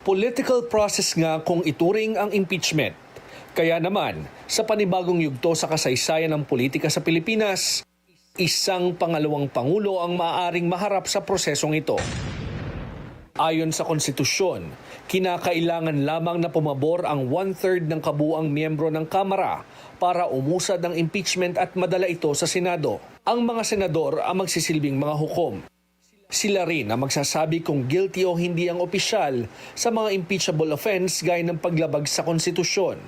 Political process nga kung ituring ang impeachment. Kaya naman, sa panibagong yugto sa kasaysayan ng politika sa Pilipinas, isang pangalawang pangulo ang maaaring maharap sa prosesong ito. Ayon sa konstitusyon, kinakailangan lamang na pumabor ang 1/3 ng kabuuang miyembro ng Kamara para umusad ng impeachment at madala ito sa Senado. Ang mga senador ang magsisilbing mga hukom. Sila rin ang magsasabi kung guilty o hindi ang opisyal sa mga impeachable offense gaya ng paglabag sa konstitusyon,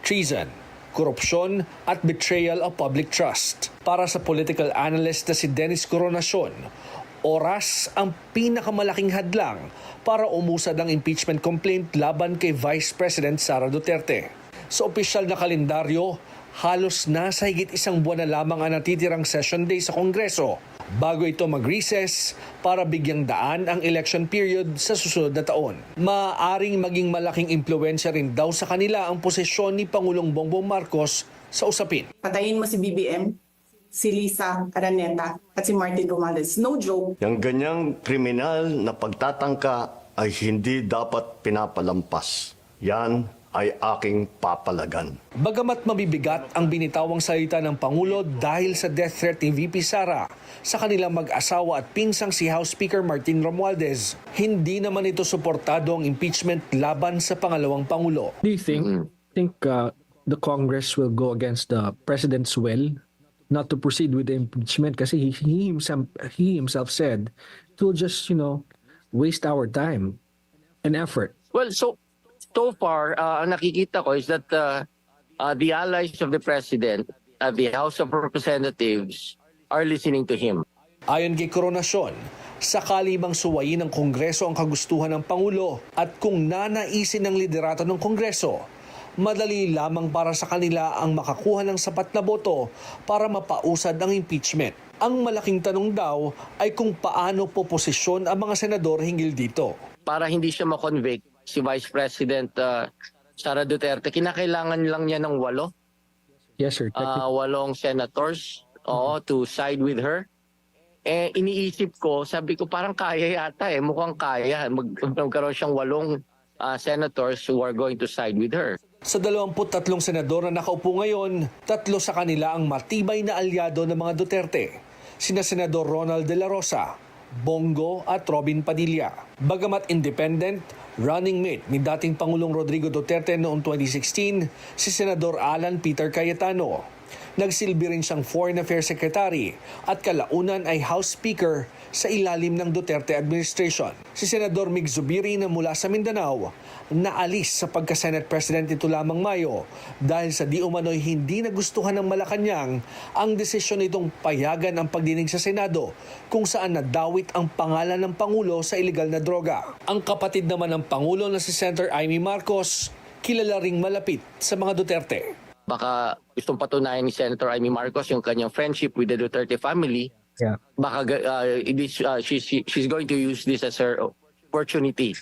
treason, korupsyon at betrayal of public trust. Para sa political analyst na si Dennis Coronacion, oras ang pinakamalaking hadlang para umusad ang impeachment complaint laban kay Vice President Sara Duterte. Sa opisyal na kalendaryo, halos nasa higit isang buwan na lamang ang natitirang session day sa Kongreso bago ito mag-recess para bigyang daan ang election period sa susunod na taon. Maaaring maging malaking impluensya rin daw sa kanila ang posisyon ni Pangulong Bongbong Marcos sa usapin. Patayin mo si BBM, si Lisa Araneta at si Martin Romualdez. No joke. Yung ganyang kriminal na pagtatangka ay hindi dapat pinapalampas. Yan ay aking papalagan. Bagamat mabibigat ang binitawang salita ng Pangulo dahil sa death threat ni VP Sara sa kanilang mag-asawa at pinsang si House Speaker Martin Romualdez, hindi naman ito suportado ang impeachment laban sa pangalawang Pangulo. Do you think the Congress will go against the President's will not to proceed with the impeachment? Kasi he himself said it will just, waste our time and effort. Well, so far, ang nakikita ko is that the allies of the President at the House of Representatives are listening to him. Ayon kay Coronacion, sakali mang suwayin ng Kongreso ang kagustuhan ng Pangulo at kung nanaisin ng liderato ng Kongreso, madali lamang para sa kanila ang makakuha ng sapat na boto para mapausad ang impeachment. Ang malaking tanong daw ay kung paano poposisyon ang mga senador hinggil dito. Para hindi siya ma-convict, si Vice President Sara Duterte, kinakailangan lang niya ng 8. Yes, sir. 8 senators to side with her. Iniisip ko, sabi ko parang kaya yata mukhang kaya. Magkaroon siyang 8 senators who are going to side with her. Sa 23 senador na nakaupo ngayon, 3 sa kanila ang matibay na alyado ng mga Duterte. Sina Senador Ronald De La Rosa, Bongo at Robin Padilla. Bagamat independent, running mate ni dating Pangulong Rodrigo Duterte noong 2016, si Senador Alan Peter Cayetano. Nagsilbi rin siyang Foreign Affairs Secretary at kalaunan ay House Speaker sa ilalim ng Duterte administration. Si Senador Mig Zubiri na mula sa Mindanao, naalis sa pagka-Senate President ito lamang Mayo dahil sa di umano'y hindi nagustuhan ng Malacanang ang desisyon nitong payagan ang pagdinig sa Senado kung saan nadawit ang pangalan ng Pangulo sa iligal na droga. Ang kapatid naman ng Pangulo na si Senator Amy Marcos, kilala ring malapit sa mga Duterte. Baka gustong patunayan ni Senator Amy Marcos yung kanyang friendship with the Duterte family. Yeah. Baka she's going to use this as her opportunity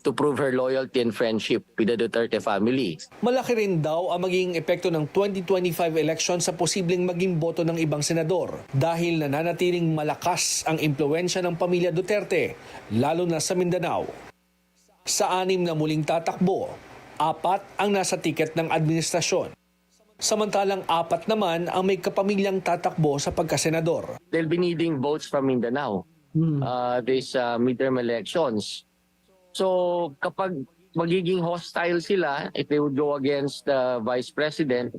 to prove her loyalty and friendship with the Duterte family. Malaki rin daw ang magiging epekto ng 2025 election sa posibleng maging boto ng ibang senador dahil nananatiling malakas ang impluensya ng pamilya Duterte, lalo na sa Mindanao. Sa 6 na muling tatakbo, 4 ang nasa tiket ng administrasyon. Samantalang 4 naman ang may kapamilyang tatakbo sa pagkasenador. They'll be needing votes from Mindanao this midterm elections. So kapag magiging hostile sila, if they would go against the Vice President,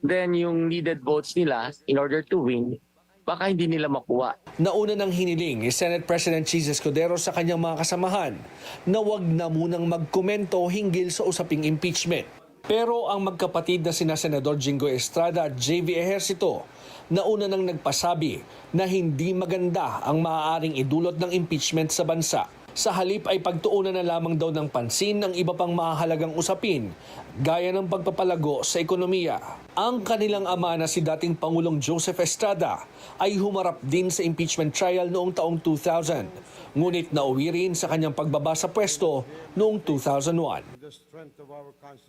then yung needed votes nila in order to win, baka hindi nila makuha. Nauna nang hiniling ni Senate President Jesus Escudero sa kanyang mga kasamahan na wag na munang magkomento hinggil sa usaping impeachment. Pero ang magkapatid na sina Senador Jingo Estrada at JV Ejercito nauna nang nagpasabi na hindi maganda ang maaaring idulot ng impeachment sa bansa. Sa halip ay pagtuunan na lamang daw ng pansin ng iba pang mahalagang usapin gaya ng pagpapalago sa ekonomiya. Ang kanilang ama na si dating Pangulong Joseph Estrada ay humarap din sa impeachment trial noong taong 2000. Ngunit nauwi rin sa kanyang pagbaba sa pwesto noong 2001.